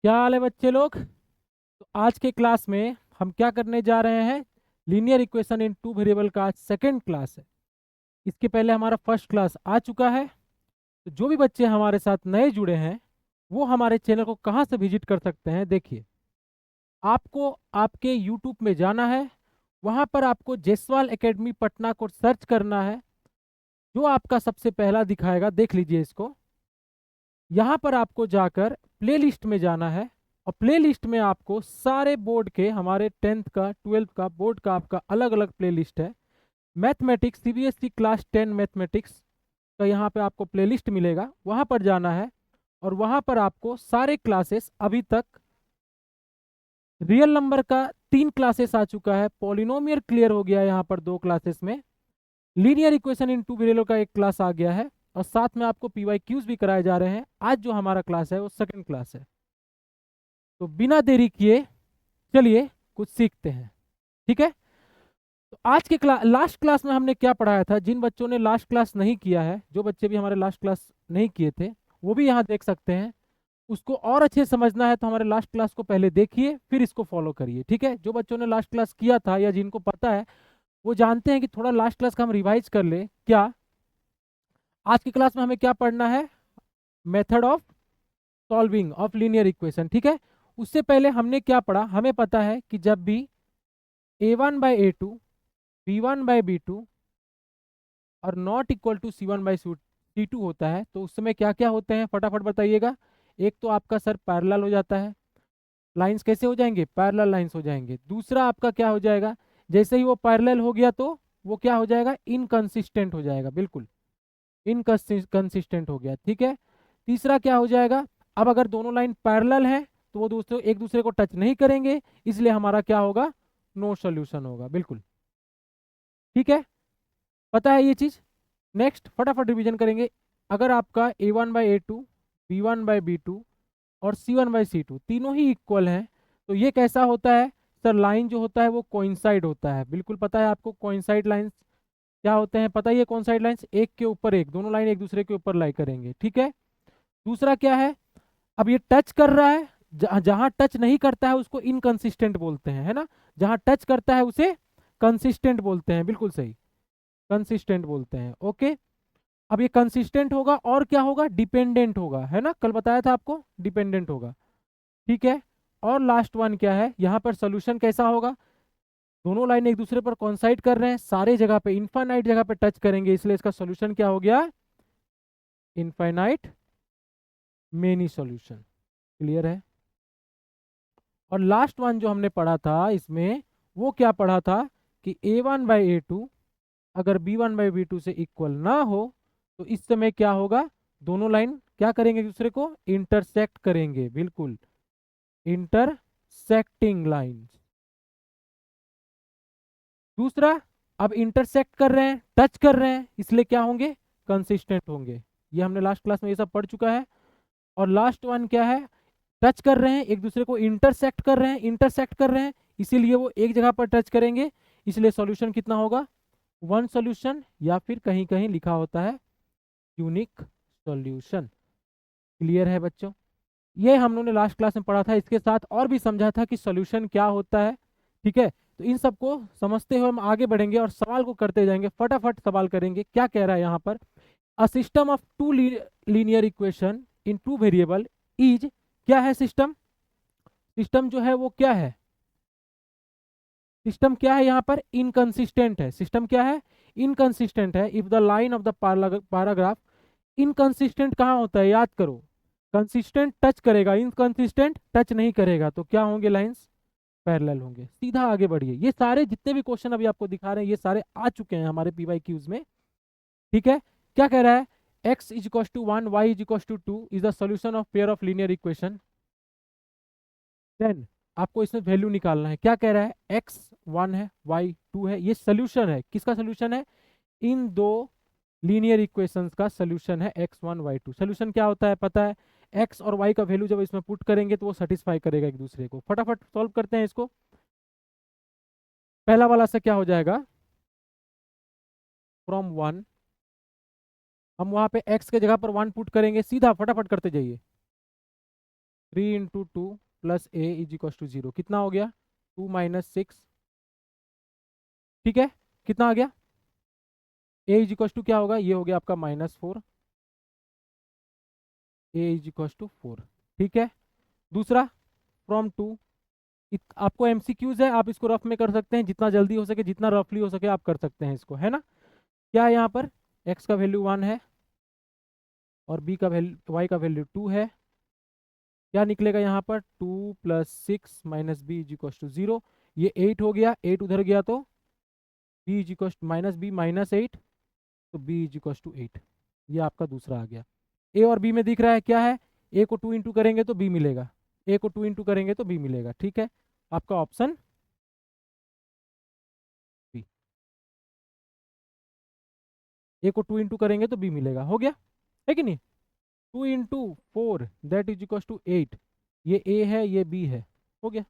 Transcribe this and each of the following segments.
क्या हाल है बच्चे लोग। तो आज के क्लास में हम क्या करने जा रहे हैं? Linear equation in two variable का आज सेकेंड क्लास है। इसके पहले हमारा फर्स्ट क्लास आ चुका है। तो जो भी बच्चे हमारे साथ नए जुड़े हैं वो हमारे चैनल को कहाँ से विजिट कर सकते हैं? देखिए, आपको आपके यूट्यूब में जाना है। वहाँ पर आपको जयसवाल एकेडमी पटना को सर्च करना है। जो आपका सबसे पहला दिखाएगा, देख लीजिए इसको। यहाँ पर आपको जाकर प्लेलिस्ट में जाना है और प्लेलिस्ट में आपको सारे बोर्ड के, हमारे 10th का 12th का बोर्ड का आपका अलग अलग प्लेलिस्ट है। मैथमेटिक्स सीबीएसई क्लास 10 मैथमेटिक्स का यहाँ पे आपको प्लेलिस्ट मिलेगा, वहाँ पर जाना है। और वहाँ पर आपको सारे क्लासेस अभी तक, रियल नंबर का 3 क्लासेस आ चुका है, पॉलिनोमियल क्लियर हो गया है यहाँ पर 2 क्लासेस में, linear equation in two variable का 1 क्लास आ गया है, और साथ में आपको पीवाईक्यूज भी कराए जा रहे हैं। आज जो हमारा क्लास है वो सेकंड क्लास है। तो बिना देरी किए चलिए कुछ सीखते हैं। ठीक है। तो आज के लास्ट क्लास में हमने क्या पढ़ाया था? जिन बच्चों ने लास्ट क्लास नहीं किया है, जो बच्चे भी हमारे लास्ट क्लास नहीं किए थे, वो भी यहाँ देख सकते हैं। उसको और अच्छे समझना है तो हमारे लास्ट क्लास को पहले देखिए, फिर इसको फॉलो करिए। ठीक है। जो बच्चों ने लास्ट क्लास किया था या जिनको पता है, वो जानते हैं कि थोड़ा लास्ट क्लास का हम रिवाइज कर ले क्या। आज की क्लास में हमें क्या पढ़ना है? Method of solving of linear equation. ठीक है। उससे पहले हमने क्या पढ़ा? हमें पता है कि जब भी a1/a2, b1/b2 और नॉट इक्वल टू c1/c2 होता है, तो उस समय क्या क्या होते हैं फटाफट बताइएगा। एक तो आपका सर पैरेलल हो जाता है। लाइंस कैसे हो जाएंगे? पैरेलल लाइंस हो जाएंगे। दूसरा आपका क्या हो जाएगा? जैसे ही वो पैरेलल हो गया तो वो क्या हो जाएगा? इनकंसिस्टेंट हो जाएगा। बिल्कुल इनकंसिस्टेंट हो गया। ठीक है। तीसरा क्या हो जाएगा? अब अगर दोनों लाइन पैरेलल है तो वो दोस्तों एक दूसरे को टच नहीं करेंगे, इसलिए हमारा क्या होगा? नो सॉल्यूशन होगा। बिल्कुल ठीक है। पता है ये चीज। नेक्स्ट फटाफट रिवीजन करेंगे। अगर आपका a1/a2, b1/b2 और c1/c2 तीनों ही इक्वल हैं, तो ये कैसा होता है? सर लाइन जो होता है वो कोइंसाइड होता है। बिल्कुल पता है आपको कोइंसाइड लाइंस क्या होते हैं? पता ही है कोइंसाइड लाइंस, एक के ऊपर एक, दोनों लाइन एक दूसरे के ऊपर लाई करेंगे। ठीक है। दूसरा क्या है? अब ये टच कर रहा है, जहां टच नहीं करता है उसको इनकंसिस्टेंट बोलते हैं, है ना। जहां टच करता है उसे कंसिस्टेंट बोलते हैं। बिल्कुल सही, कंसिस्टेंट बोलते हैं। ओके। अब ये कंसिस्टेंट होगा और क्या होगा? डिपेंडेंट होगा, है ना। कल बताया था आपको, डिपेंडेंट होगा। ठीक है। और लास्ट वन क्या है? यहाँ पर सोल्यूशन कैसा होगा? दोनों लाइन एक दूसरे पर कॉन्साइड कर रहे हैं, सारे जगह पे इनफाइनाइट जगह पे टच करेंगे, इसलिए इसका सोल्यूशन क्या हो गया? Infinite many solution. क्लियर है। और लास्ट वन जो हमने पढ़ा था इसमें, वो क्या पढ़ा था? कि a1/a2 अगर b1/b2 से इक्वल ना हो तो इस समय क्या होगा? दोनों लाइन क्या करेंगे? एक दूसरे को इंटरसेक्ट करेंगे। बिल्कुल इंटरसेक्टिंग लाइंस। दूसरा, अब इंटरसेक्ट कर रहे हैं, टच कर रहे हैं, इसलिए क्या होंगे? कंसिस्टेंट होंगे। ये हमने लास्ट क्लास में ये सब पढ़ चुका है। और लास्ट वन क्या है? टच कर रहे हैं, एक दूसरे को इंटरसेक्ट कर रहे हैं, इंटरसेक्ट कर रहे हैं, इसीलिए वो एक जगह पर टच करेंगे, इसलिए सॉल्यूशन कितना होगा? वन सॉल्यूशन, या फिर कहीं कहीं लिखा होता है यूनिक सॉल्यूशन। क्लियर है बच्चों? ये हम लोगों ने लास्ट क्लास में पढ़ा था, इसके साथ और भी समझा था कि सॉल्यूशन क्या होता है। ठीक है। तो इन सबको समझते हुए हम आगे बढ़ेंगे और सवाल को करते जाएंगे। फटाफट सवाल करेंगे। क्या कह रहा है यहाँ पर? A system of two linear equation in two variable is, क्या है सिस्टम? सिस्टम जो है वो क्या है? सिस्टम क्या है? यहाँ पर इनकंसिस्टेंट है। सिस्टम क्या है? इनकंसिस्टेंट है। If the line of the paragraph, inconsistent कहाँ होता है? याद करो। कंसिस्टेंट टच करेगा, इनकंसिस्टेंट टच नहीं करेगा, तो क्या होंगे? लाइंस पैरेलल होंगे। सीधा आगे बढ़िए। ये सारे जितने भी क्वेश्चन अभी आपको दिखा रहे हैं ये सारे आ चुके हैं हमारे पीवाईक्यूज में। ठीक है। क्या कह रहा है? x is equal to 1, y is equal to 2 is the solution of pair of linear equation. Then आपको इसमें वैल्यू निकालना है। क्या कह रहा है? x 1 है, y 2 है। ये सोल्यूशन है। किसका सोल्यूशन है? इन दो लीनियर इक्वेशंस का सोल्यूशन है x1 y2। सोल्यूशन क्या होता है पता है? x और y का वैल्यू जब इसमें पुट करेंगे तो वो सेटिस्फाई करेगा एक दूसरे को। फटाफट सॉल्व करते हैं इसको। पहला वाला से क्या हो जाएगा? फ्रॉम 1, हम वहां पे x के जगह पर 1 पुट करेंगे। सीधा फटाफट करते जाइए। 3 into 2 plus A is equal to 0, कितना हो गया 2 माइनस 6, ठीक है, कितना आ गया ए इज इक्वल टू क्या होगा, ये हो गया आपका -4, ए इज इक्वल टू 4, ठीक है। दूसरा फ्रॉम 2, आपको एमसीक्यूज है, आप इसको रफ में कर सकते हैं, जितना जल्दी हो सके, जितना रफली हो सके आप कर सकते हैं इसको, है ना। क्या है यहाँ पर, x का वैल्यू 1 है और b का वैल्यू y का वैल्यू 2 है, क्या निकलेगा यहाँ पर 2 plus 6 minus B is equal to 0, ये 8 हो गया, 8 उधर गया तो b is equal minus B minus 8, तो b इज इक्वल टू 8, ये आपका दूसरा आ गया। a और b में दिख रहा है क्या है, a को 2 इंटू करेंगे तो b मिलेगा, a को 2 इंटू करेंगे तो b मिलेगा, ठीक है, आपका ऑप्शन बी, a को 2 इंटू करेंगे तो b मिलेगा, हो गया है कि नहीं। 2 into 4 that is equal to 8, ये a है ये b है, हो गया,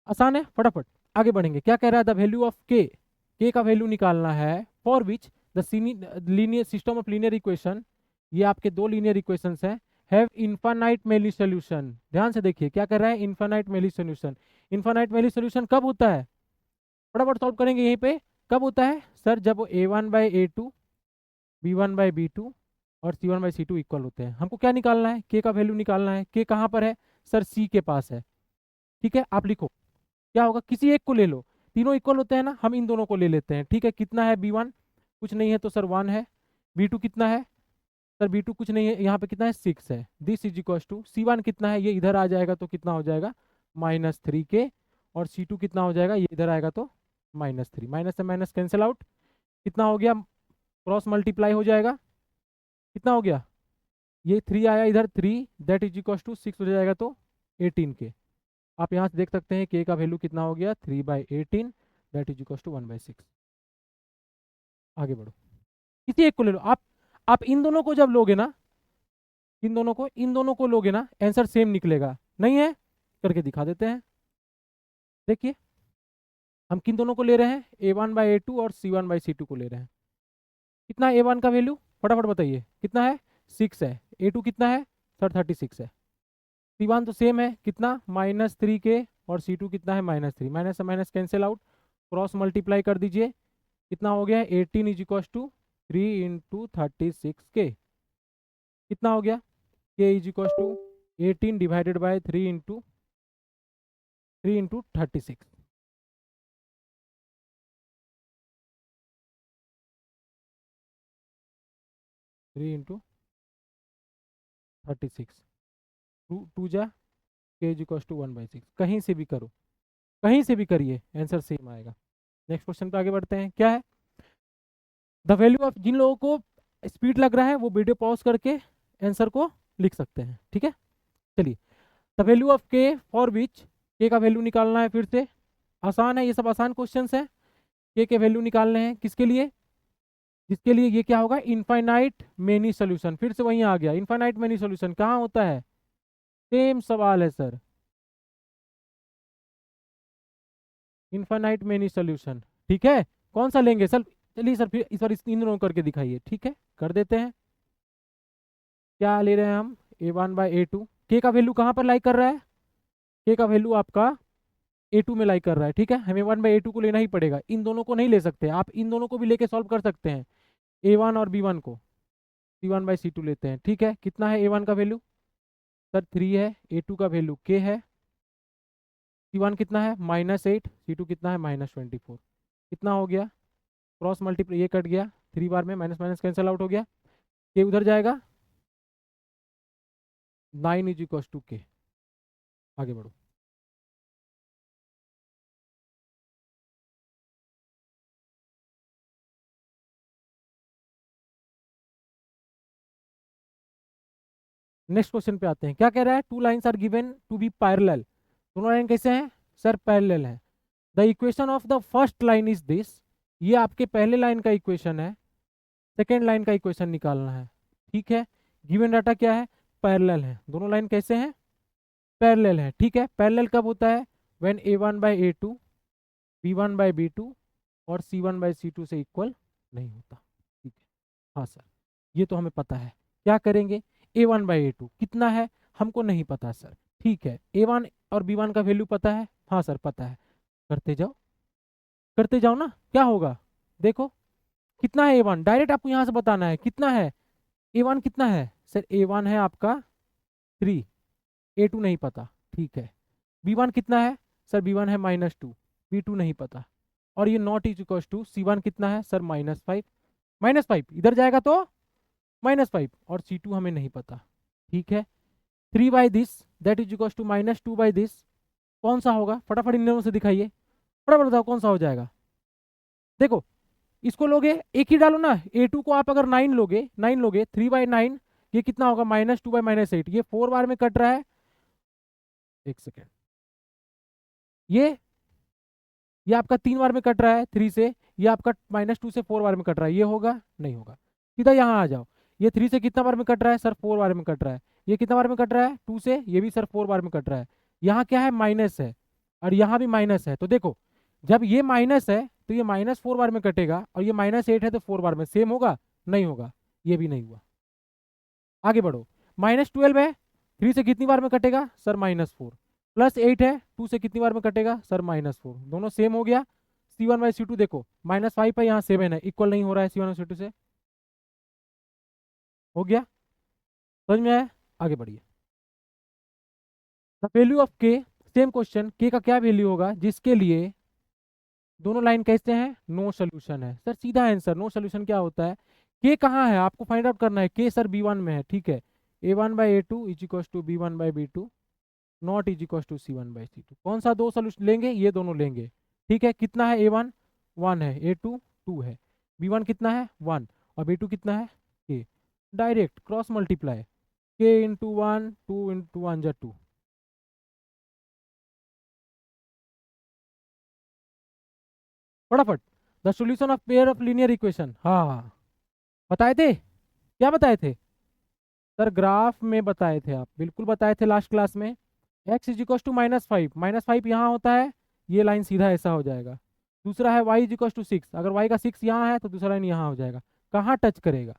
आसान है, फटाफट आगे बढ़ेंगे। क्या कह रहा है, द वैल्यू ऑफ के का वैल्यू निकालना है for which the linear system of linear equation, ये आपके दो लीनियर इक्वेशंस हैं, हैव इनफाइनाइट मेली सोल्यूशन। ध्यान से देखिए क्या कर रहा है, इनफाइनाइट मेली सोल्यूशन। इनफाइनाइट मेली सोल्यूशन कब होता है, फटाफट सॉल्व करेंगे यहीं पे, कब होता है सर, जब a1/a2 b1/b2 और c1/c2 इक्वल होते हैं। हमको क्या निकालना है, के का वैल्यू निकालना है, के कहाँ पर है सर, सी के पास है, ठीक है। आप लिखो क्या होगा, किसी एक को ले लो, तीनों इक्वल होते हैं ना, हम इन दोनों को ले लेते हैं, ठीक है। कितना है b1, कुछ नहीं है तो सर 1 है, b2 कितना है सर, b2 कुछ नहीं है, यहाँ पे कितना है 6 है, this is equal to c1 कितना है, ये इधर आ जाएगा तो कितना हो जाएगा -3k, और c2 कितना हो जाएगा, ये इधर आएगा तो -3, माइनस से माइनस कैंसिल आउट, कितना हो गया, क्रॉस मल्टीप्लाई हो जाएगा, कितना हो गया, ये 3 आया इधर 3, दैट इज इक्वल टू 6 हो जाएगा तो 18k। आप यहाँ से देख सकते हैं k का वैल्यू कितना हो गया 3/18, दैट इज इक्वल टू 1/6। आगे बढ़ो, किसी एक को ले लो आप इन दोनों को जब लोगे ना, इन दोनों को लोगे ना, आंसर सेम निकलेगा, नहीं है करके दिखा देते हैं। देखिए हम किन दोनों को ले रहे हैं, a1/a2 और c1/c2 को ले रहे हैं। कितना है a1 का वैल्यू, फटाफट बताइए कितना है 6 है, a2 कितना है सर 36 है, c1 तो सेम है कितना -3k, और c2 कितना है -3, माइनस से minus cancel out, cross multiply कर दीजिए, कितना हो गया 18 is equal to 3 into 36k, कितना हो गया k is equal to 18 divided by 3 into 36, 3 into 36, टू जा k इज इक्वल टू 1/6, कहीं से भी करो, कहीं से भी करिए आंसर सेम आएगा। नेक्स्ट क्वेश्चन पे आगे बढ़ते हैं, क्या है द वैल्यू ऑफ, जिन लोगों को स्पीड लग रहा है वो वीडियो पॉज करके आंसर को लिख सकते हैं, ठीक है। चलिए, द वैल्यू ऑफ के फॉर विच, के का वैल्यू निकालना है, फिर से आसान है, ये सब आसान क्वेश्चन है। के वैल्यू निकालने हैं किसके लिए, जिसके लिए ये क्या होगा इनफाइनाइट मेनी सोल्यूशन, फिर से वहीं आ गया, इनफाइनाइट मेनी सोल्यूशन कहाँ होता है, सेम सवाल है सर, इनफाइनाइट मेनी सोल्यूशन, ठीक है। कौन सा लेंगे सर, चलिए सर फिर इस बार इन दोनों करके दिखाइए, ठीक है कर देते हैं। क्या ले रहे हैं हम, a1/a2, के का वैल्यू कहाँ पर लाइक कर रहा है, के का वैल्यू आपका a2 में लाइक कर रहा है, ठीक है, हमें 1/a2 को लेना ही पड़ेगा, इन दोनों को नहीं ले सकते, आप इन दोनों को भी लेके सॉल्व कर सकते हैं, a1 और b1 को, c1/c2 लेते हैं, ठीक है। कितना है a1 का वैल्यू सर 3 है, a2 का वैल्यू k है, c1 कितना है -8, c2 कितना है -24, कितना हो गया, क्रॉस मल्टीप्लाई, ये कट गया 3 बार में, माइनस माइनस कैंसिल आउट हो गया, k उधर जाएगा 9 इज इक्वल टू k। आगे बढ़ो, नेक्स्ट क्वेश्चन पे आते हैं। क्या कह रहा है, two lines are given to be parallel, दोनों लाइन कैसे हैं सर, पैरेलल है, the equation of the first line is this, ये आपके पहले लाइन का इक्वेशन है, सेकेंड लाइन का इक्वेशन निकालना है, ठीक है। गिवन डाटा क्या है, पैरेलल है, दोनों लाइन कैसे हैं, पैरेलल है, ठीक है। पैरेलल कब होता है, व्हेन a1/a2 b1/b2 और c1/c2 से इक्वल नहीं होता, ठीक है। हाँ सर, ये तो हमें पता है, क्या करेंगे, A1/A2 कितना है हमको नहीं पता सर। ठीक है, A1 और B1 का वैल्यू पता है, हाँ सर पता है। करते जाओ करते जाओ ना, क्या होगा देखो। कितना है A1, डायरेक्ट आपको यहाँ से बताना है कितना है। A1 कितना है सर, A1 है आपका 3, A2 नहीं पता। ठीक है, B1 कितना है सर, B1 है -2, B2 नहीं पता। और ये not is equal to C1 कितना है सर -5, -5 इधर जाएगा तो -5, और C2 हमें नहीं पता। ठीक है, 3/this that is equal to -2/this, कौन सा होगा फटाफट इन दोनों से दिखाइए, फटाफट बताओ कौन सा हो जाएगा। देखो इसको लोगे एक ही डालो ना, A2 को आप अगर 9 लोगे, 9 लोगे 3/9, ये कितना होगा -2/-8, ये 4 बार में कट रहा है। एक सेकेंड, ये आपका 3 बार में कट रहा है 3 से, ये आपका -2 से 4 बार में कट रहा है, ये होगा नहीं होगा। सीधा यहाँ आ जाओ, ये 3 से कितना बार में कट रहा है सर, 4 बार में कट रहा है। ये कितना बार में कट रहा है 2 से, ये भी सर 4 बार में कट रहा है। यहाँ क्या है माइनस है, और यहाँ भी माइनस है, तो देखो जब ये माइनस है तो ये -4 बार में कटेगा, और ये -8 है तो 4 बार में सेम होगा नहीं होगा, ये भी नहीं हुआ। आगे बढ़ो, -12 है 3 से कितनी बार में कटेगा सर -4, +8 है 2 से कितनी बार में कटेगा सर -4, दोनों सेम हो गया। C1/C2 देखो -5 है, यहाँ 7 है, इक्वल नहीं हो रहा है C1/C2 से, हो गया समझ में आया। आगे बढ़िए, the value of k, same question, k का क्या वैल्यू होगा जिसके लिए दोनों लाइन कैसे हैं, नो सोल्यूशन है। सर सीधा आंसर, नो सोल्यूशन क्या होता है, k कहाँ है आपको फाइंड आउट करना है, k सर B1 में है। ठीक है, A1/A2 is equal to B1/B2 not is equal to C1/C2, कौन सा दो सोल्यूशन लेंगे, ये दोनों लेंगे। ठीक है, कितना है A1 1 है, A2 2 है, B1 कितना है 1, और B2 कितना है k, direct cross multiply, k into 1 2 into 1 जा 2। फटाफट, the solution of pair of linear equation, हाँ हाँ बताए थे, क्या बताए थे सर, ग्राफ में बताए थे आप, बिल्कुल बताए थे लास्ट क्लास में। x इज इक्वल टू -5, -5 यहाँ होता है, ये लाइन सीधा ऐसा हो जाएगा। दूसरा है y इज इक्वल टू 6, अगर y का 6 यहाँ है तो दूसरा लाइन यहाँ हो जाएगा, कहाँ टच करेगा।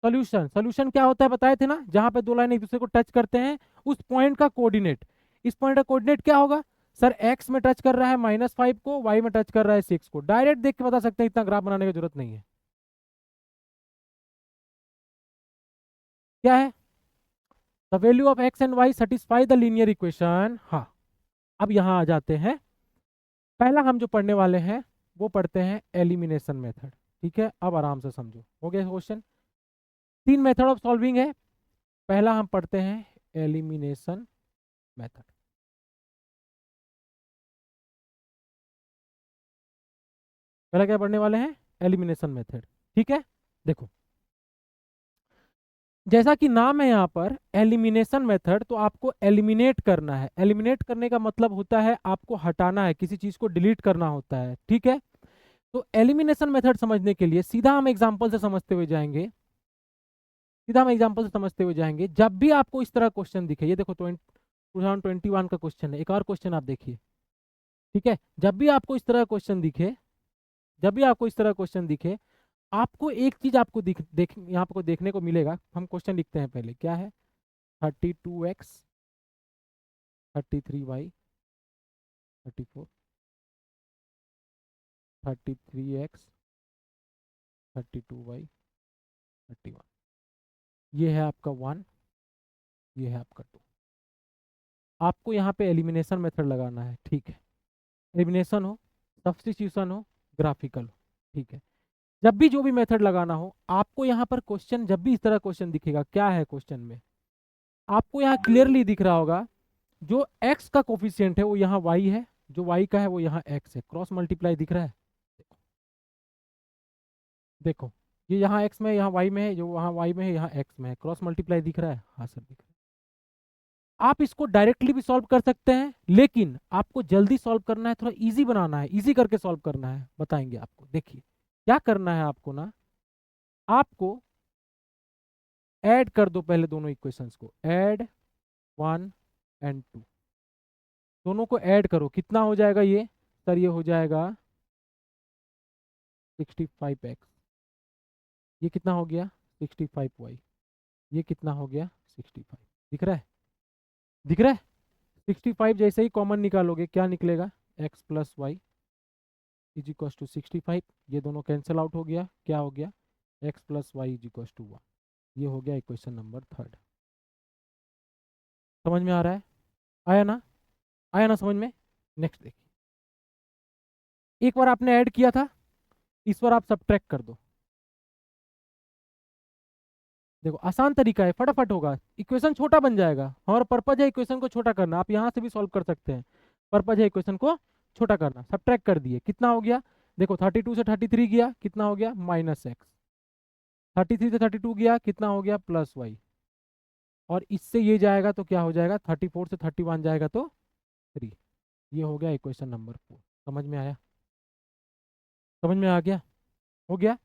सोल्यूशन, सोल्यूशन क्या होता है बताए थे ना, जहाँ पे दो लाइन एक दूसरे को टच करते हैं उस पॉइंट का कोऑर्डिनेट, इस पॉइंट का कोऑर्डिनेट क्या होगा सर, x में टच कर रहा है -5 को, y में टच कर रहा है 6 को, डायरेक्ट देख के बता सकते हैं, इतना ग्राफ बनाने की जरूरत नहीं है। क्या है, the value of x and y satisfy the linear equation. हाँ, अब यहाँ आ जाते हैं, पहला हम जो पढ़ने वाले हैं वो पढ़ते हैं एलिमिनेशन मेथड। ठीक है, अब आराम से समझो, हो गया क्वेश्चन। 3 मेथड ऑफ सॉल्विंग है, पहला हम पढ़ते हैं एलिमिनेशन मेथड। पहला क्या पढ़ने वाले हैं, एलिमिनेशन मेथड। ठीक है, देखो जैसा कि नाम है यहाँ पर एलिमिनेशन मेथड, तो आपको एलिमिनेट करना है। एलिमिनेट करने का मतलब होता है आपको हटाना है, किसी चीज को डिलीट करना होता है। ठीक है, तो एलिमिनेशन मेथड समझने के लिए सीधा हम एग्जांपल से समझते हुए जाएंगे, सीधा हम एग्जांपल से समझते हुए जाएंगे। जब भी आपको इस तरह क्वेश्चन दिखे, ये देखो 2021 का क्वेश्चन है, एक और क्वेश्चन आप देखिए। ठीक है, जब भी आपको इस तरह क्वेश्चन दिखे, जब भी आपको इस तरह क्वेश्चन दिखे, आपको एक चीज आपको यहाँ पर देखने को मिलेगा। हम क्वेश्चन लिखते हैं पहले, क्या है 32x 33y 34 33x 32y 31, ये है आपका 1, ये है आपका 2। आपको यहाँ पे एलिमिनेशन मेथड लगाना है। ठीक है, एलिमिनेशन हो, सब्स्टिट्यूशन हो, ग्राफिकल हो। ठीक है, जब भी जो भी मेथड लगाना हो, आपको यहाँ पर क्वेश्चन जब भी इस तरह क्वेश्चन दिखेगा, क्या है क्वेश्चन में, आपको यहाँ क्लियरली दिख रहा होगा जो x का कोफिशिएंट है वो यहाँ y है, जो y का है वो यहाँ x है, क्रॉस मल्टीप्लाई दिख रहा है। देखो देखो, ये यहाँ x में, यहाँ y में है, जो वहाँ y में है यहाँ x में है, क्रॉस मल्टीप्लाई दिख रहा है, हाँ सर दिख रहा है। आप इसको डायरेक्टली भी सॉल्व कर सकते हैं, लेकिन आपको जल्दी सॉल्व करना है, थोड़ा इजी बनाना है, इजी करके सॉल्व करना है, बताएंगे आपको। देखिए क्या करना है आपको ना, आपको ऐड कर दो पहले दोनों इक्वेशंस को, ऐड 1 एंड 2, दोनों को ऐड करो, कितना हो जाएगा ये सर, ये हो जाएगा 65x, ये कितना हो गया 65y, ये कितना हो गया 65 दिख रहा है, दिख रहा है। 65 जैसे ही कॉमन निकालोगे क्या निकलेगा, x plus y is equal to 65। ये दोनों कैंसिल आउट हो गया, क्या हो गया, x plus y is equal to 1। ये हो गया इक्वेशन नंबर 3। समझ में आ रहा है, आया ना, आया ना समझ में। नेक्स्ट देखिए, एक बार आपने ऐड किया था, इस बार आप सब्ट्रैक्ट कर दो। देखो आसान तरीका है, फटाफट होगा, इक्वेशन छोटा बन जाएगा। हमारा पर्पज है इक्वेशन को छोटा करना, आप यहाँ से भी सॉल्व कर सकते हैं। पर्पज है इक्वेशन को छोटा करना। सब्ट्रैक्ट कर दिए, कितना हो गया, देखो 32 से 33 गया, कितना हो गया, माइनस एक्स। 33 से 32 गया, कितना हो गया, प्लस वाई। और इससे ये जाएगा तो क्या हो जाएगा, 34 से 31 जाएगा तो 3। ये हो गया इक्वेशन नंबर 4। समझ में आया, समझ में आ गया, हो गया।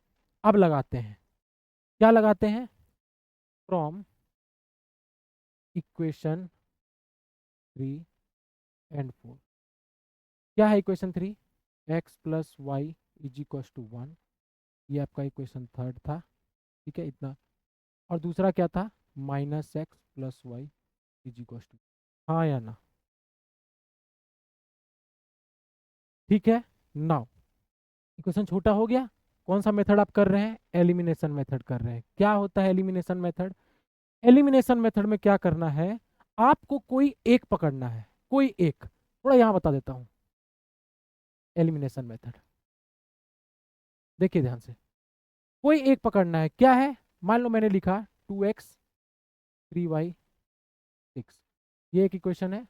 अब लगाते हैं, क्या लगाते हैं, फ्रॉम इक्वेशन 3 एंड 4। क्या है equation 3, x plus y is equal to 1। ये आपका इक्वेशन 3 था, ठीक है इतना। और दूसरा क्या था, minus x plus y is equal to, हाँ या ना, ठीक है। नाउ इक्वेशन छोटा हो गया, कौन सा मेथड आप कर रहे हैं, एलिमिनेशन मेथड कर रहे हैं। क्या होता है एलिमिनेशन मेथड, एलिमिनेशन मेथड में क्या करना है, आपको कोई एक पकड़ना है, कोई एक। थोड़ा यहाँ बता देता हूँ एलिमिनेशन मेथड, देखिए ध्यान से। कोई एक पकड़ना है, क्या है, मान लो मैंने लिखा 2x 3y 6। ये एक इक्वेशन है,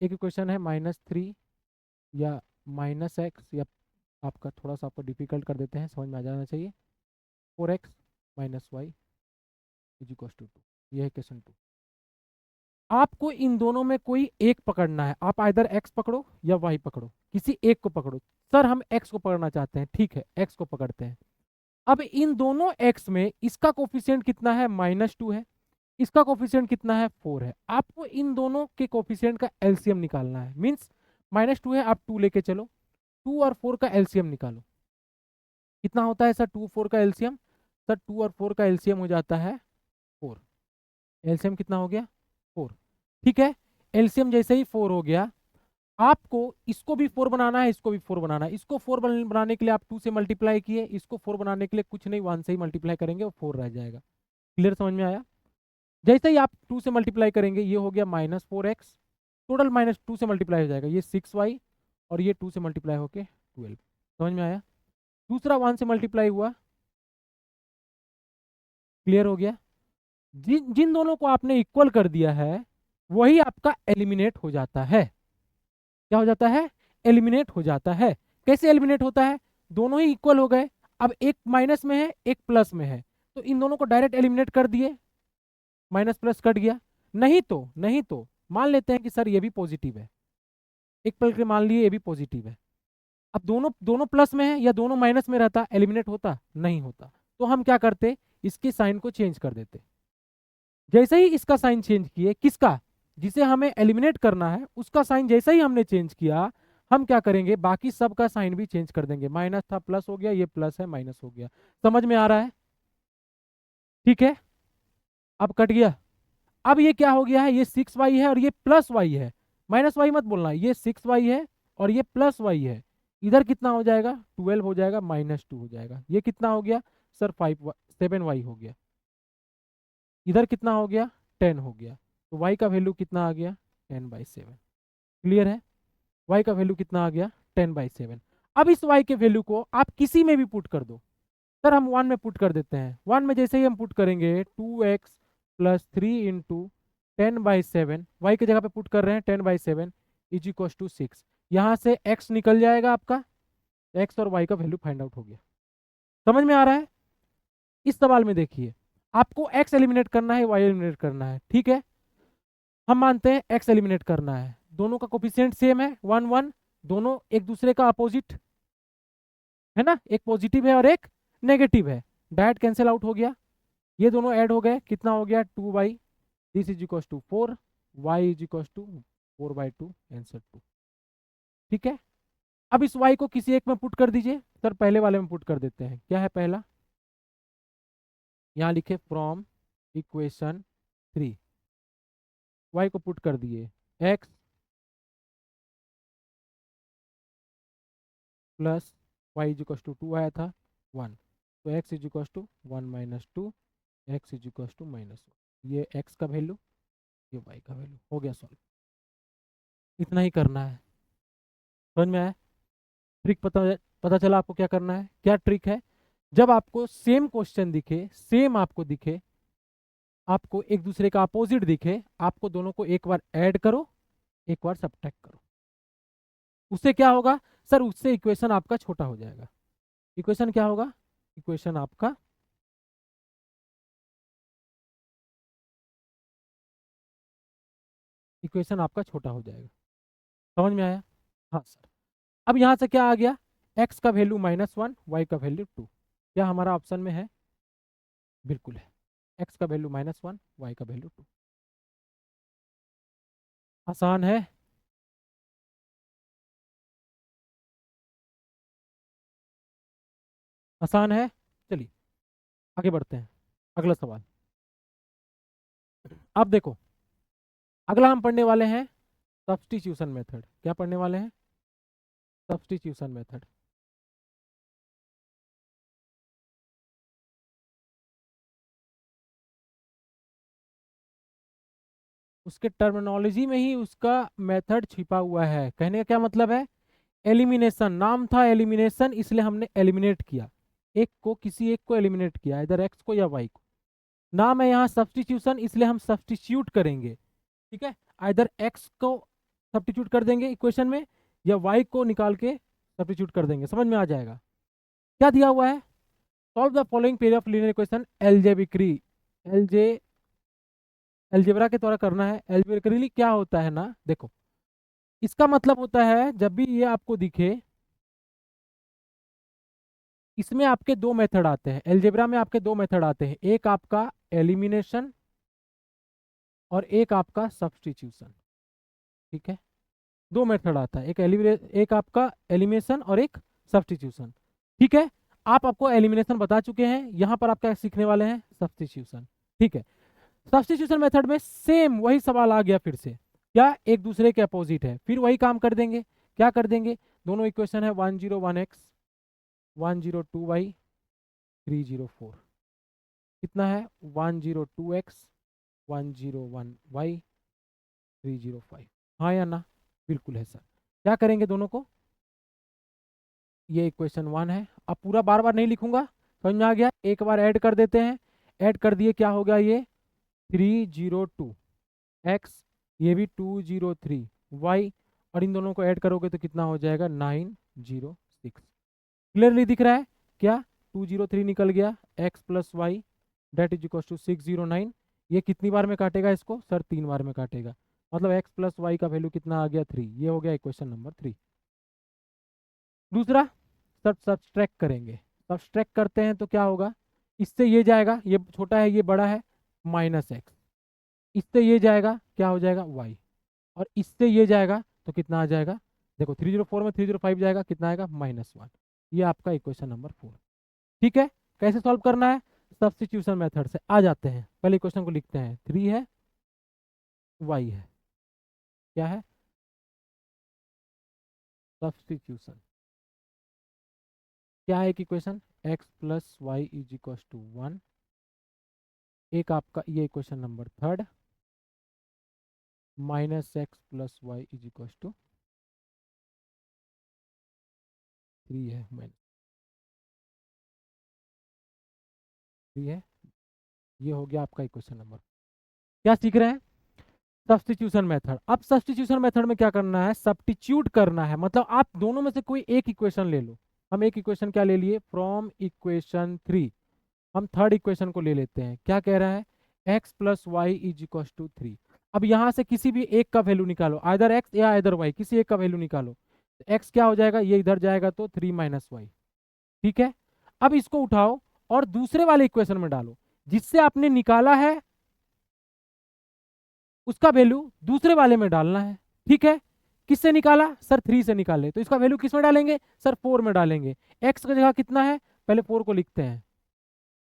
एक इक्वेशन है -3 या -x, या आपका थोड़ा सा आपको डिफिकल्ट कर देते हैं, समझ में आ जाना चाहिए, 4x - y is equal to 2। ये है इक्वेशन 2। आपको इन दोनों में कोई एक पकड़ना है, आप आइदर x पकड़ो या y पकड़ो, किसी एक को पकड़ो। सर हम x को पकड़ना चाहते हैं, ठीक है x को पकड़ते हैं। अब इन दोनों x में इसका कोफिशिएंट कितना है, -2 है, इसका कोफिशिएंट कितना है, 4 है। आपको इन दोनों के कोफिशिएंट का एलसीएम निकालना है, मींस -2 है, आप 2 लेके चलो, 2 और 4 का एलसीएम निकालो। कितना होता है सर 2 4 का एलसीएम, सर 2 और 4 का एलसीएम हो जाता है 4। एलसीएम कितना हो गया, 4, ठीक है। एलसीएम जैसे ही 4 हो गया, आपको इसको भी 4 बनाना है, इसको भी 4 बनाना है। इसको 4 बनाने के लिए आप 2 से मल्टीप्लाई किए, इसको 4 बनाने के लिए कुछ नहीं, 1 से ही मल्टीप्लाई करेंगे और 4 रह जाएगा। क्लियर, समझ में आया। जैसे ही आप 2 से मल्टीप्लाई करेंगे, ये हो गया -4x, टोटल -2 से मल्टीप्लाई हो जाएगा, ये 6y, और ये 2 से मल्टीप्लाई होके 12। समझ में आया। दूसरा 1 से मल्टीप्लाई हुआ, क्लियर हो गया। जिन जिन दोनों को आपने इक्वल कर दिया है, वही आपका एलिमिनेट हो जाता है। क्या हो जाता है, एलिमिनेट हो जाता है। कैसे एलिमिनेट होता है, दोनों ही इक्वल हो गए, अब एक माइनस में है एक प्लस में है, तो इन दोनों को डायरेक्ट एलिमिनेट कर दिए, माइनस प्लस कट गया। नहीं तो मान लेते हैं कि सर ये भी पॉजिटिव है, एक पल के मान लिए ये भी पॉजिटिव है। अब दोनों दोनों प्लस में है या दोनों माइनस में रहता, एलिमिनेट होता नहीं होता। तो हम क्या करते, इसके साइन को चेंज कर देते। जैसे ही इसका साइन चेंज किए, किसका, जिसे हमें एलिमिनेट करना है उसका साइन जैसे ही हमने चेंज किया, हम क्या करेंगे, बाकी सब का साइन भी चेंज कर देंगे। माइनस था प्लस हो गया, ये प्लस है माइनस हो गया। समझ में आ रहा है, ठीक है। अब कट गया। अब ये क्या हो गया है, ये 6y है और ये प्लस वाई है, माइनस वाई मत बोलना, ये 6y है और ये प्लस वाई है। इधर कितना हो जाएगा, 12 हो जाएगा, -2 हो जाएगा। ये कितना हो गया सर, 7y हो गया। इधर कितना हो गया, 10 हो गया। तो y का वैल्यू कितना आ गया, 10/7। क्लियर है, y का वैल्यू कितना आ गया, 10/7। अब इस y के वैल्यू को आप किसी में भी पुट कर दो। सर हम 1 में पुट कर देते हैं, 1 में जैसे ही हम पुट करेंगे, 2x + 3 × 10/7, y की जगह पे पुट कर रहे हैं 10/7 इज इक्व टू 6। यहाँ से x निकल जाएगा आपका, x और y का वैल्यू फाइंड आउट हो गया। समझ में आ रहा है। इस सवाल में देखिए, आपको x एलिमिनेट करना है, y एलिमिनेट करना है, ठीक है। हम मानते हैं x एलिमिनेट करना है, दोनों का कोफिशिएंट सेम है 1 1, दोनों एक दूसरे का अपोजिट है ना, एक पॉजिटिव है और एक नेगेटिव है, डायरेक्ट कैंसिल आउट हो गया। ये दोनों ऐड हो गए, कितना हो गया 2y, this is equal to 4, y is equal to 4/2, answer 2। ठीक है। अब इस y को किसी एक में पुट कर दीजिए, सर पहले वाले में पुट कर देते हैं। क्या है पहला, यहाँ लिखे फ्रॉम इक्वेशन 3, y को पुट कर दिए x plus y is equal to 2 आया था 1, तो x is equal to 1 minus 2, x is equal to -1, ये x का वैल्यू, ये y का वैल्यू, हो गया सॉल्व। इतना ही करना है, समझ में आया? ट्रिक पता चला आपको क्या करना है? क्या ट्रिक है? जब आपको सेम क्वेश्चन दिखे, सेम आपको दिखे, आपको एक दूसरे का अपोजिट दिखे, आपको दोनों को एक बार ऐड करो, एक बार सब्ट्रैक्ट करो। उससे क्या होगा सर? उससे इक्वेशन आपका छोटा हो जाएगा। इक्वेशन क्या होगा? इक्वेशन आपका छोटा हो जाएगा। समझ में आया? हाँ सर। अब यहां से क्या आ गया? x का वैल्यू -1, y का वैल्यू 2। क्या हमारा ऑप्शन में है? बिल्कुल है। x का वैल्यू -1, y का वैल्यू 2। आसान है। आसान है। चलिए आगे बढ़ते हैं। अगला सवाल। अब देखो, अगला हम पढ़ने वाले हैं सब्स्टिट्यूशन मेथड। क्या पढ़ने वाले हैं? Substitution method. उसके टर्मिनोलॉजी में ही उसका मेथड छिपा हुआ है। कहने का क्या मतलब है? एलिमिनेशन नाम था, एलिमिनेशन, इसलिए हमने एलिमिनेट किया एक को, किसी एक को एलिमिनेट किया, इधर एक्स को या वाई को। नाम है यहाँ सब्स्टिट्यूशन, इसलिए हम सब्स्टिट्यूट करेंगे। ठीक है, इधर एक्स को सब्स्टिट्यूट कर देंगे इक्वेशन में, या वाई को निकाल के सब्स्टिट्यूट कर देंगे। समझ में आ जाएगा? क्या दिया हुआ है? Solve the following pair of linear equation algebraically. Algebra के द्वारा करना है। एल्जेब्रिकली क्या होता है ना, देखो, इसका मतलब होता है जब भी ये आपको दिखे, इसमें आपके दो मेथड आते हैं। एल्जेब्रा में आपके दो मेथड आते हैं, एक आपका एलिमिनेशन और एक आपका सब्स्टिट्यूशन। ठीक है, दो मेथड आता है, एक आपका एलिमिनेशन और एक सब्स्टिट्यूशन। ठीक है, आपको एलिमिनेशन बता चुके हैं, यहां पर आप क्या सीखने वाले हैं? सब्स्टिट्यूशन। ठीक है, सब्स्टिट्यूशन मेथड में सेम वही सवाल आ गया फिर से। क्या? एक दूसरे के अपोजिट है, फिर वही काम कर देंगे। क्या कर देंगे? दोनों इक्वेशन है 101x 102y 304। कितना है? 102x 101y 305। हाँ या ना? बिल्कुल है सर। क्या करेंगे दोनों को? ये इक्वेशन 1 है। अब पूरा बार बार नहीं लिखूंगा, समझ में आ गया? एक बार ऐड कर देते हैं। ऐड कर दिए, क्या हो गया? ये 302 x, ये भी 203 y, और इन दोनों को ऐड करोगे तो कितना हो जाएगा? 906। क्लियरली दिख रहा है क्या? 203 निकल गया, x plus y that is equal to 609। ये कितनी बार में काटेगा इसको? सर 3 बार में काटेगा, मतलब x प्लस वाई का वैल्यू कितना आ गया? 3। ये हो गया इक्वेशन नंबर 3। दूसरा, सब्सट्रैक्ट करेंगे। सब्सट्रैक्ट करते हैं तो क्या होगा? इससे ये जाएगा, ये छोटा है ये बड़ा है, -x। इससे ये जाएगा, क्या हो जाएगा? y। और इससे ये जाएगा तो कितना आ जाएगा? देखो 304 में 305 जाएगा, कितना आएगा? -1। ये आपका इक्वेशन नंबर 4। ठीक है, कैसे सॉल्व करना है? सब्स्टिट्यूशन मेथड से। आ जाते हैं, पहले इक्वेशन को लिखते हैं। 3 है, y है, क्या है? सब्स्टिट्यूशन। क्या है एक equation? x plus y is equal to 1। एक आपका ये equation number 3, -x plus y is equal to 3 है, -3 है। ये हो गया आपका इक्वेशन नंबर। क्या सीख रहे हैं? Substitution method. अब सब्स्टिट्यूशन मेथड में क्या करना है? सब्स्टिट्यूट करना है, मतलब आप दोनों में से कोई एक इक्वेशन ले लो। हम एक इक्वेशन क्या ले लिए? फ्रॉम इक्वेशन 3 हम थर्ड इक्वेशन को ले लेते हैं। क्या कह रहा है? x plus y is equal to 3। अब यहां से किसी भी एक का वैल्यू निकालो, आइदर x या आइदर y, किसी एक का वैल्यू निकालो। x क्या हो जाएगा? ये इधर जाएगा तो 3 माइनस वाई। ठीक है, अब इसको उठाओ और दूसरे वाले इक्वेशन में डालो, जिससे आपने निकाला है उसका वैल्यू दूसरे वाले में डालना है। ठीक है, किससे निकाला? सर 3 से निकाले, तो इसका वैल्यू किस में डालेंगे? सर 4 में डालेंगे। x की जगह कितना है? पहले 4 को लिखते हैं,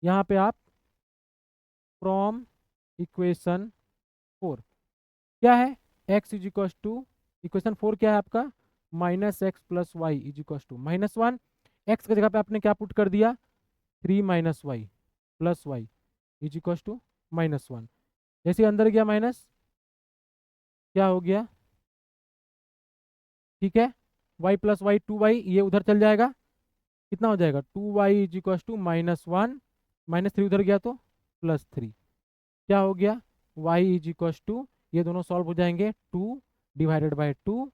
यहाँ पे आप फ्रॉम इक्वेशन 4 क्या है, x is equal to, equation 4 क्या है आपका, minus x plus y is equal to -1। X की जगह पे आपने क्या पुट कर दिया, 3 minus y plus y is equal to -1। जैसे अंदर गया माइनस, क्या हो गया, ठीक है, y प्लस वाई 2y, ये उधर चल जाएगा, कितना हो जाएगा 2y इज इक्वल टू -1, -3 उधर गया तो +3, क्या हो गया y इज इक्वल टू, ये दोनों सॉल्व हो जाएंगे, 2 डिवाइडेड बाय 2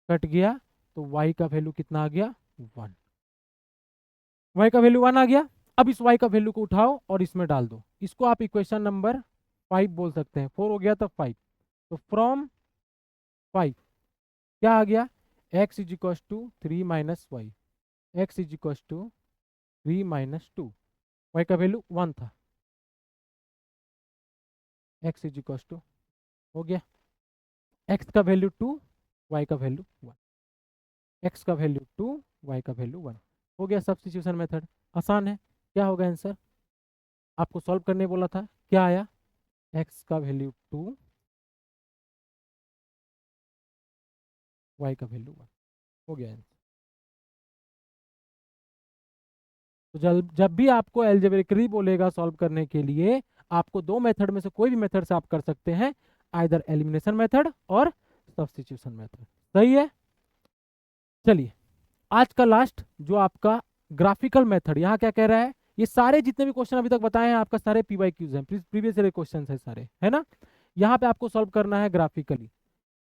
कट गया, तो y का वैल्यू कितना आ गया 1, y का वैल्यू 1 आ गया। अब इस y का वैल्यू को उठाओ और इसमें डाल दो, इसको आप इक्वेशन नंबर 5 बोल सकते हैं, 4 हो गया तो 5, तो फ्रॉम 5 क्या आ गया, x is equal to 3 minus y, x is equal to 3 minus 2, y का वैल्यू 1 था, x इज इक्वल टू, हो गया, x का वैल्यू 2, y का वैल्यू 1, x का वैल्यू 2, y का वैल्यू 1, हो गया सब्स्टिट्यूशन मेथड, आसान है। क्या होगा आंसर, आपको सॉल्व करने बोला था, क्या आया, x का वैल्यू 2, y का वैल्यू 1, हो गया आंसर। तो जब भी आपको एल्जेब्रिकली बोलेगा सॉल्व करने के लिए, आपको दो मेथड में से कोई भी मेथड से आप कर सकते हैं, आइदर एलिमिनेशन मेथड और सब्स्टिट्यूशन मेथड, सही है। चलिए आज का लास्ट जो आपका ग्राफिकल मेथड, यहाँ क्या कह रहा है, ये सारे जितने भी क्वेश्चन अभी तक बताए हैं आपका सारे PYQs हैं, प्रीवियस ईयर क्वेश्चन है सारे, है ना। यहाँ पे आपको सॉल्व करना है ग्राफिकली।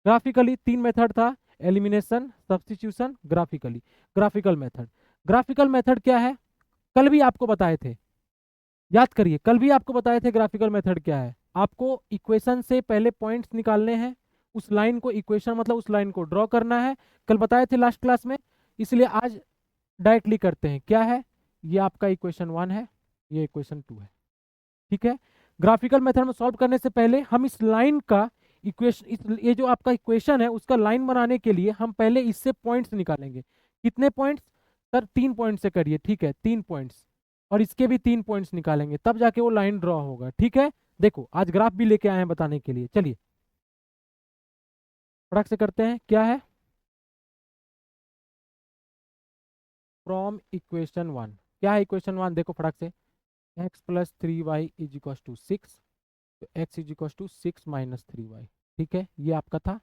ग्राफिकली 3 मेथड था, elimination, substitution, graphically. Graphical method, graphical method क्या है, कल भी आपको बताए थे, याद करिए, कल भी आपको बताए थे ग्राफिकल मेथड क्या है। आपको इक्वेशन से पहले पॉइंट्स निकालने हैं, उस लाइन को, इक्वेशन मतलब उस लाइन को ड्रॉ करना है, कल बताए थे लास्ट क्लास में, इसलिए आज डायरेक्टली करते हैं। क्या है, ये आपका इक्वेशन 1 है, ये इक्वेशन 2 है, ठीक है। ग्राफिकल मेथड में सॉल्व करने से पहले हम इस लाइन का इक्वेशन, ये जो आपका इक्वेशन है उसका लाइन बनाने के लिए हम पहले इससे पॉइंट्स निकालेंगे। कितने पॉइंट्स, सर 3 पॉइंट से करिए, ठीक है, 3 पॉइंट्स, और इसके भी 3 पॉइंट्स निकालेंगे, तब जाके वो लाइन ड्रॉ होगा, ठीक है। देखो आज ग्राफ भी लेके आए हैं बताने के लिए, चलिए फटाक से करते हैं। क्या है, फ्रॉम इक्वेशन 1, क्या है इक्वेशन 1, देखो फटाक से, x plus 3y is equal to 6, तो x is equal to 6 minus 3y, ठीक है, ये आपका था,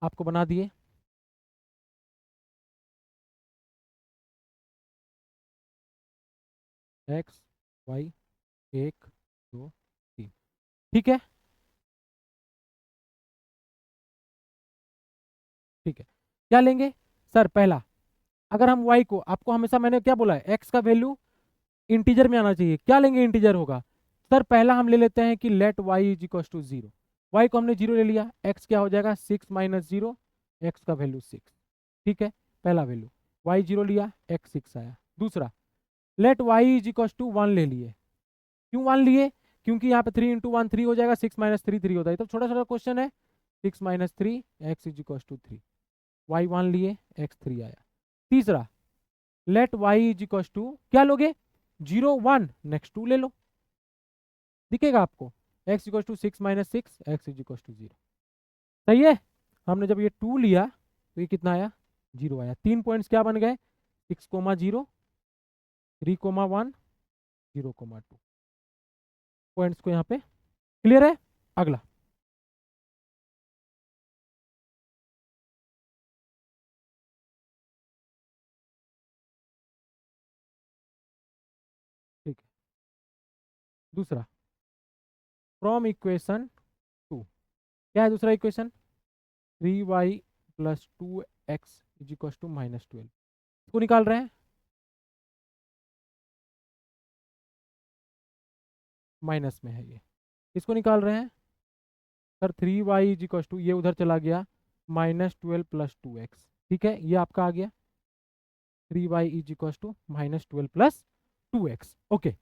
आपको बना दिए। x y 1 2 3, ठीक है, ठीक है। क्या लेंगे, सर पहला, अगर हम y को, आपको हमेशा मैंने क्या बोला है, x का वैल्यू इंटीजर में आना चाहिए, क्या लेंगे इंटीजर होगा, सर पहला हम ले लेते हैं कि let y is equal to 0, y को हमने 0 ले लिया, x क्या हो जाएगा 6 माइनस 0, x का वैल्यू 6, ठीक है, पहला वैल्यू, y 0 लिया, x 6 आया। दूसरा, let y is equal to 1 ले लिए, क्यों 1 लिए, क्योंकि यहाँ पे 3 इंटू 1 3 हो जाएगा, 6 माइनस 3 3 होता है, तो छोटा छोटा क्वेश्चन है, 6 minus 3 x is equal to 3, y 1 लिए, x 3 आया। तीसरा, let y is equal to, क्या लोगे 0 1, नेक्स्ट 2 ले लो, दिखेगा आपको, x equal to 6 minus 6, x is equal to 0, सही है। हमने जब ये 2 लिया तो ये कितना आया 0 आया, 3 पॉइंट्स क्या बन गए 6 कोमा 0, 3 कोमा 1, 0 कोमा 2, पॉइंट्स को यहाँ पे, क्लियर है। अगला, ठीक है, दूसरा, फ्रॉम इक्वेशन 2, क्या है दूसरा equation, 3y plus 2x is equal to -12, इसको निकाल रहे हैं, माइनस में है ये, इसको निकाल रहे हैं, sir 3y is equal to, ये उधर चला गया, -12 प्लस 2x, ठीक है, ये आपका आ गया 3y is equal to -12 plus 2x, okay.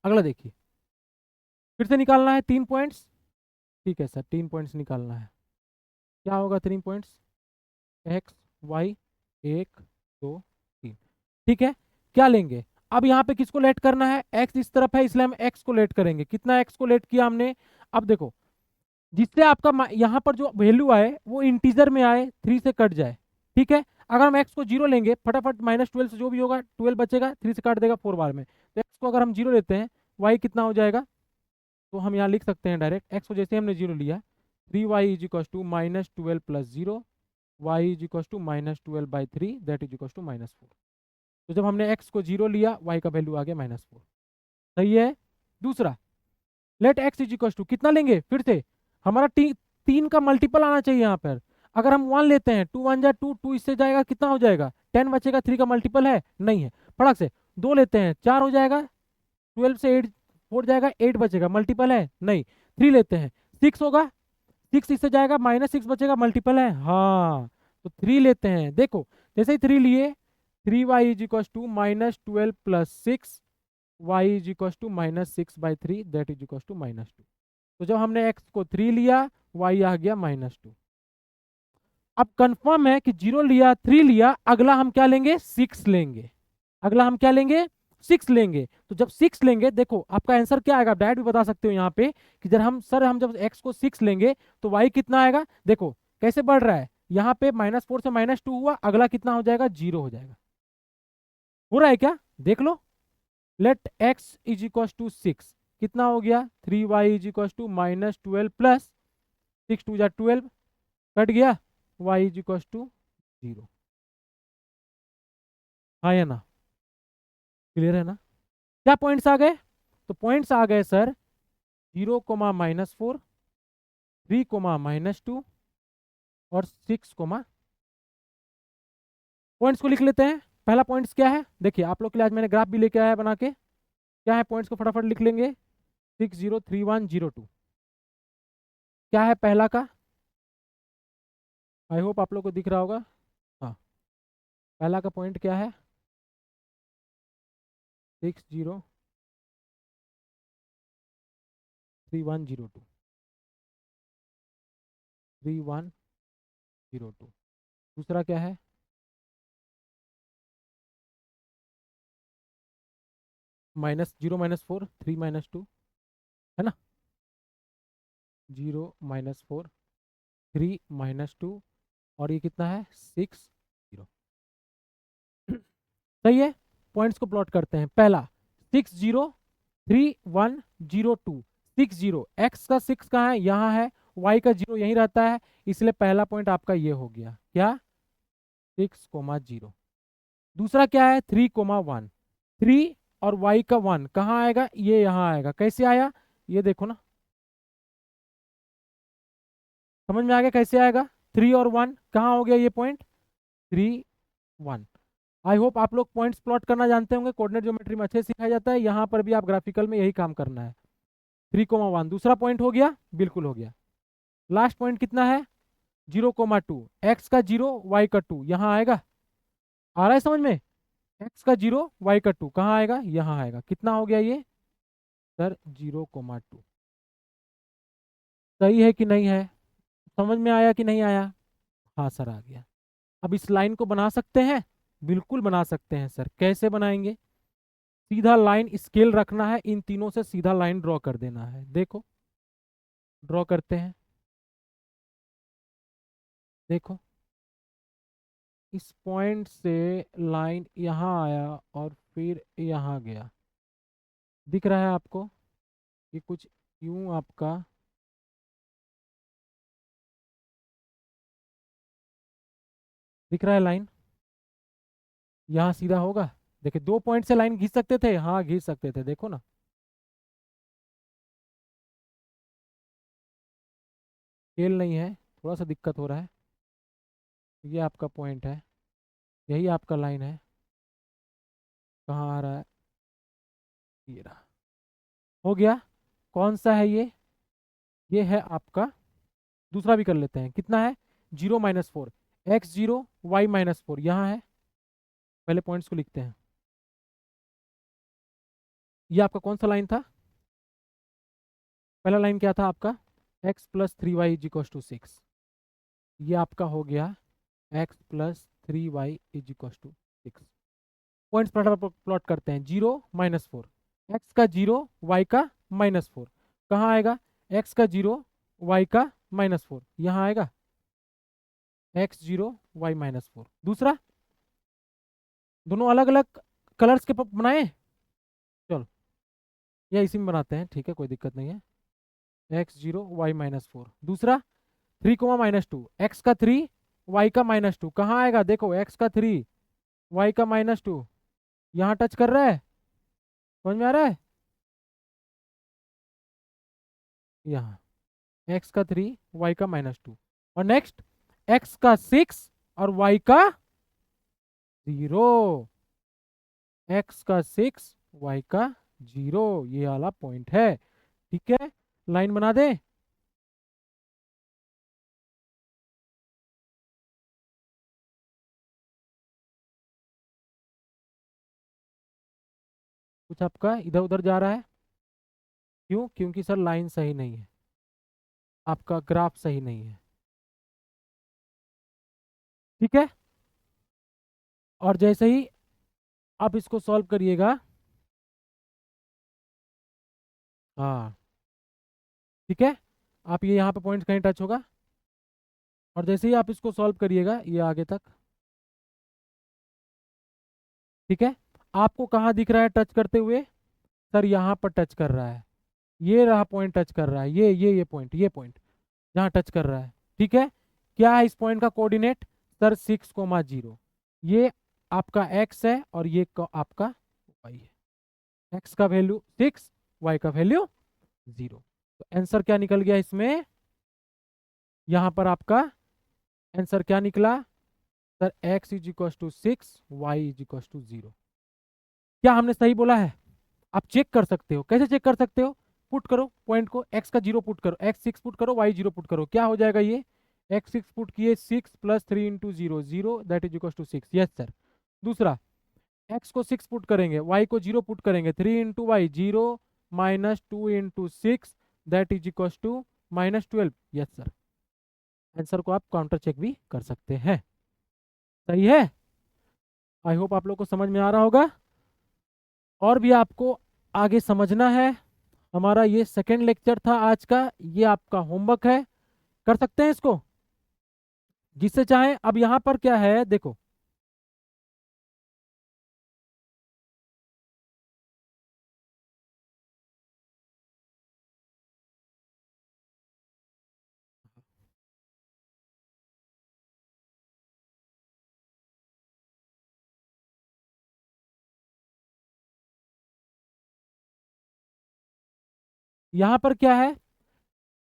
अगला देखिए, फिर से निकालना है 3 पॉइंट्स, ठीक है सर 3 पॉइंट्स निकालना है, क्या होगा 3 पॉइंट्स, x y 1 2 3, ठीक है। क्या लेंगे, अब यहाँ पे किसको लेट करना है, x इस तरफ है इसलिए हम x को लेट करेंगे। कितना x को लेट किया हमने, अब देखो जिससे आपका यहाँ पर जो वैल्यू आए वो इंटीजर में आए, 3 से कट जाए, ठीक है। अगर हम x को 0 लेंगे फटाफट -12 से जो भी होगा 12 बचेगा, 3 से काट देगा 4 बार में, तो x को अगर हम 0 लेते हैं y कितना हो जाएगा, तो हम यहाँ लिख सकते हैं डायरेक्ट x को जैसे हमने 0 लिया 3y is equal to -12 plus 0 y is equal to -12/3 that is equal to -4। तो जब हमने x को 0 लिया y का वैल्यू आ गया -4, सही है। दूसरा let x is equal to कितना लेंगे, फिर से हमारा 3 का मल्टीपल आना चाहिए यहाँ पर। अगर हम 1 लेते हैं 2 1 जा 2, 2 इससे जाएगा कितना हो जाएगा 10 बचेगा, 3 का मल्टीपल है नहीं है, फटाक से 2 लेते हैं 4 हो जाएगा, 12 से 8 4 जाएगा 8 बचेगा, मल्टीपल है नहीं। 3 लेते हैं 6 होगा, 6 इससे जाएगा -6 बचेगा, मल्टीपल है हाँ। तो 3 लेते हैं, देखो जैसे ही 3 लिए 3y is equal to -12 plus 6 y is equal to -6/3 that is equal to -2। तो जब हमने x को 3 लिया y आ गया -2। अब कंफर्म है कि 0 लिया 3 लिया, अगला हम क्या लेंगे 6 लेंगे, अगला हम क्या लेंगे 6 लेंगे। तो जब 6 लेंगे देखो आपका आंसर क्या आएगा, डायरेक्ट भी बता सकते हो यहाँ पे कि जब हम जब x को 6 लेंगे तो y कितना आएगा, देखो कैसे बढ़ रहा है, यहाँ पे -4 से -2 हुआ, अगला कितना हो जाएगा 0 हो जाएगा। हो रहा है क्या, देख लो। Let x is equal to 6 कितना हो गया 3y is equal to -12 plus 6 2 जा 12 कट गया, y इज इक्वल टू 0। हाँ या ना, क्लियर है ना। क्या पॉइंट्स आ गए, तो पॉइंट्स आ गए सर 0, -4, 3, -2 और 6, पॉइंट्स को लिख लेते हैं। पहला पॉइंट्स क्या है, देखिए आप लोग के लिए आज मैंने ग्राफ भी लेके आया बना के, क्या है पॉइंट्स को फटाफट लिख लेंगे 6 0 3 1 0 2। क्या है पहला का, आई होप आप लोग को दिख रहा होगा, हाँ पहला का पॉइंट क्या है 6 0 3 1 0 2 3 1 0 2। दूसरा क्या है -0 -4 3 -2 है ना, 0 -4 3 -2 और ये कितना है 6 0। सही है, पॉइंट्स को प्लॉट करते हैं। पहला 6 0 3 1 0 2 6 0, एक्स का 6 कहाँ है, यहाँ है, y का 0 यहीं रहता है, इसलिए पहला पॉइंट आपका ये हो गया क्या 6, 0। दूसरा क्या है 3, 1 3 और y का 1 कहाँ आएगा, ये यहाँ आएगा, कैसे आया ये देखो ना, समझ में आ गया कैसे आएगा, 3 और 1 कहाँ हो गया ये पॉइंट 3 1। आई होप आप लोग पॉइंट्स प्लॉट करना जानते होंगे, कोऑर्डिनेट ज्योमेट्री में अच्छे से सिखाया जाता है, यहाँ पर भी आप ग्राफिकल में यही काम करना है। 3, 1 दूसरा पॉइंट हो गया, बिल्कुल हो गया। लास्ट पॉइंट कितना है 0, 2 एक्स का 0 y का 2 यहाँ आएगा, आ रहा है समझ में, x का 0 y का 2 कहाँ आएगा, यहाँ आएगा, कितना हो गया ये सर 0, 2। सही है कि नहीं है, समझ में आया कि नहीं आया, हाँ सर आ गया। अब इस लाइन को बना सकते हैं, बिल्कुल बना सकते हैं सर, कैसे बनाएंगे, सीधा लाइन स्केल रखना है, इन तीनों से सीधा लाइन ड्रॉ कर देना है। देखो ड्रॉ करते हैं, देखो इस पॉइंट से लाइन यहाँ आया और फिर यहाँ गया, दिख रहा है आपको, ये कुछ यूं आपका दिख रहा है लाइन, यहाँ सीधा होगा, देखिए 2 पॉइंट से लाइन खींच सकते थे, हाँ खींच सकते थे, देखो ना स्केल नहीं है, थोड़ा सा दिक्कत हो रहा है। ये आपका पॉइंट है, यही आपका लाइन है, कहाँ आ रहा है, ये रहा, हो गया। कौन सा है ये है आपका, दूसरा भी कर लेते हैं, कितना है 0 -4 x 0 y -4 यहाँ है, पहले पॉइंट्स को लिखते हैं। ये आपका कौन सा लाइन था, पहला लाइन क्या था आपका x + 3y = 6, ये आपका हो गया x + 3y = 6। पॉइंट्स प्लॉट करते हैं, 0 -4, एक्स का 0 वाई का -4 कहाँ आएगा, एक्स का 0 वाई का -4 यहाँ आएगा, एक्स 0 वाई -4। दूसरा, दोनों अलग अलग कलर्स के बनाए, चलो या इसी में बनाते हैं, ठीक है कोई दिक्कत नहीं है, एक्स 0 वाई -4। दूसरा 3 -2, एक्स का 3 वाई का -2 कहाँ आएगा, देखो एक्स का 3 वाई का -2 यहाँ टच कर रहा है, समझ में आ रहा है, यहाँ एक्स का 3 वाई का -2। और नेक्स्ट एक्स का 6 और वाई का 0, एक्स का 6 वाई का 0, ये वाला पॉइंट है, ठीक है। लाइन बना दे, कुछ आपका इधर उधर जा रहा है, क्यों, क्योंकि सर लाइन सही नहीं है, आपका ग्राफ सही नहीं है, ठीक है। और जैसे ही आप इसको सॉल्व करिएगा, हाँ ठीक है, आप ये यहाँ पे पॉइंट कहीं टच होगा, और जैसे ही आप इसको सॉल्व करिएगा ये आगे तक, ठीक है। आपको कहाँ दिख रहा है टच करते हुए, सर यहाँ पर टच कर रहा है, ये रहा पॉइंट टच कर रहा है, ये पॉइंट, ये पॉइंट जहाँ टच कर रहा है, ठीक है। क्या है इस पॉइंट का कोऑर्डिनेट, सर 6,0, ये आपका x है और ये आपका y है, x का वैल्यू 6, y का वैल्यू 0, तो आंसर क्या निकल गया इसमें, यहाँ पर आपका आंसर क्या निकला, सर x = 6, y = 0। क्या हमने सही बोला है, आप चेक कर सकते हो, कैसे चेक कर सकते हो, पुट करो पॉइंट को, x का 0 पुट करो, x 6 पुट करो, y 0 पुट करो, क्या हो जाएगा ये, x 6 पुट किए, 6 + 3 × 0 0 that is equal to 6, yes sir. दूसरा, x को 6 पुट करेंगे, y को 0 पुट करेंगे, 3 × y 0 - 2 × 6 that is equal to -12, yes sir. Answer को आप काउंटर चेक भी कर सकते हैं, सही है। आई होप आप लोग को समझ में आ रहा होगा, और भी आपको आगे समझना है। हमारा ये सेकेंड लेक्चर था आज का, ये आपका होमवर्क है, कर सकते हैं इसको जिससे चाहे। अब यहाँ पर क्या है देखो, यहाँ पर क्या है,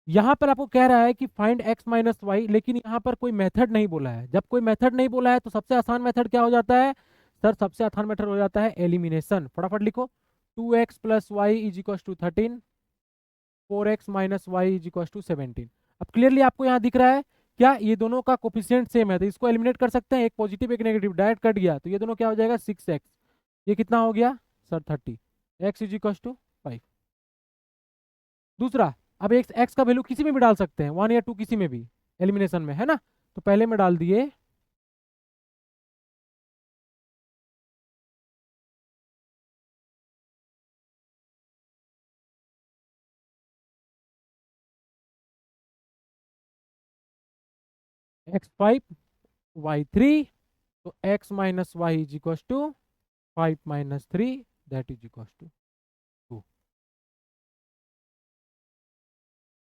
यहाँ पर आपको कह रहा है कि फाइंड x - y, लेकिन यहाँ पर कोई मेथड नहीं बोला है। जब कोई मेथड नहीं बोला है तो सबसे आसान मेथड क्या हो जाता है, सर सबसे आसान मेथड हो जाता है एलिमिनेशन। फटाफट लिखो, 2x + y = 13, 4x - y = 17। अब क्लियरली आपको यहाँ दिख रहा है क्या, ये दोनों का कोफिशिएंट सेम है, तो इसको एलिमिनेट कर सकते हैं, एक पॉजिटिव एक नेगेटिव डायरेक्ट कट गया, तो ये दोनों क्या हो जाएगा, 6x, ये कितना हो गया सर 30, x = 5। दूसरा, अब एक्स का वैल्यू किसी में भी डाल सकते हैं, 1 या 2 किसी में भी, एलिमिनेशन में है ना, तो पहले में डाल दिए x5 y3, तो x - y = 5 - 3 that is equal to 2,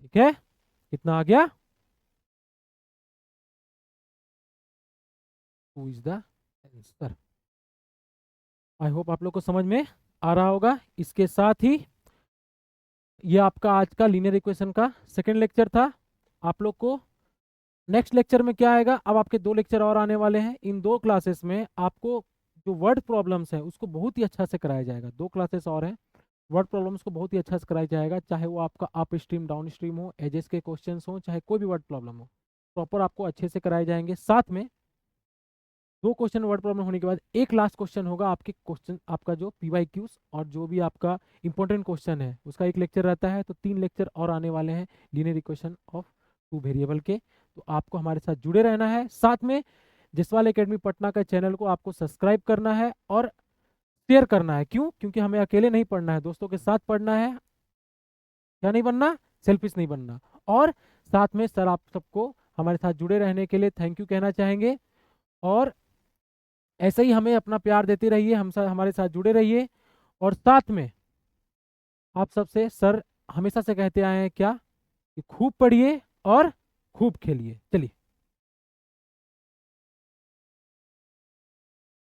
ठीक है। कितना आ गया, 2 is the answer. I hope आप लोग को समझ में आ रहा होगा। इसके साथ ही ये आपका आज का लीनियर इक्वेशन का सेकेंड लेक्चर था। आप लोग को नेक्स्ट लेक्चर में क्या आएगा, अब आपके 2 लेक्चर और आने वाले हैं। इन 2 क्लासेस में आपको जो वर्ड प्रॉब्लम्स है उसको बहुत ही अच्छा से कराया जाएगा। 2 क्लासेस और हैं, वर्ड प्रॉब्लम्स को बहुत ही अच्छा से कराया जाएगा, चाहे वो आपका अप स्ट्रीम डाउन स्ट्रीम हो, एजेस के क्वेश्चंस हो, चाहे कोई भी वर्ड प्रॉब्लम हो, प्रॉपर आपको अच्छे से कराए जाएंगे। साथ में 2 क्वेश्चन वर्ड प्रॉब्लम होने के बाद एक लास्ट क्वेश्चन होगा आपके क्वेश्चन, आपका जो PYQs और जो भी आपका इंपॉर्टेंट क्वेश्चन है उसका एक लेक्चर रहता है। तो 3 लेक्चर और आने वाले हैं लीनियर इक्वेशन ऑफ 2 वेरिएबल के, तो आपको हमारे साथ जुड़े रहना है। साथ में जसवाल एकेडमी पटना का चैनल को आपको सब्सक्राइब करना है, और शेयर करना है। क्यों? क्योंकि हमें अकेले नहीं पढ़ना है, दोस्तों के साथ पढ़ना है। क्या नहीं बनना? सेल्फिश नहीं बनना। और साथ में सर आप सबको हमारे साथ जुड़े रहने के लिए थैंक यू कहना चाहेंगे, और ऐसे ही हमें अपना प्यार देते रहिए, हमारे साथ जुड़े रहिए। और साथ में आप सबसे सर हमेशा से कहते आए हैं क्या, कि खूब पढ़िए और खूब खेलिए। चलिए।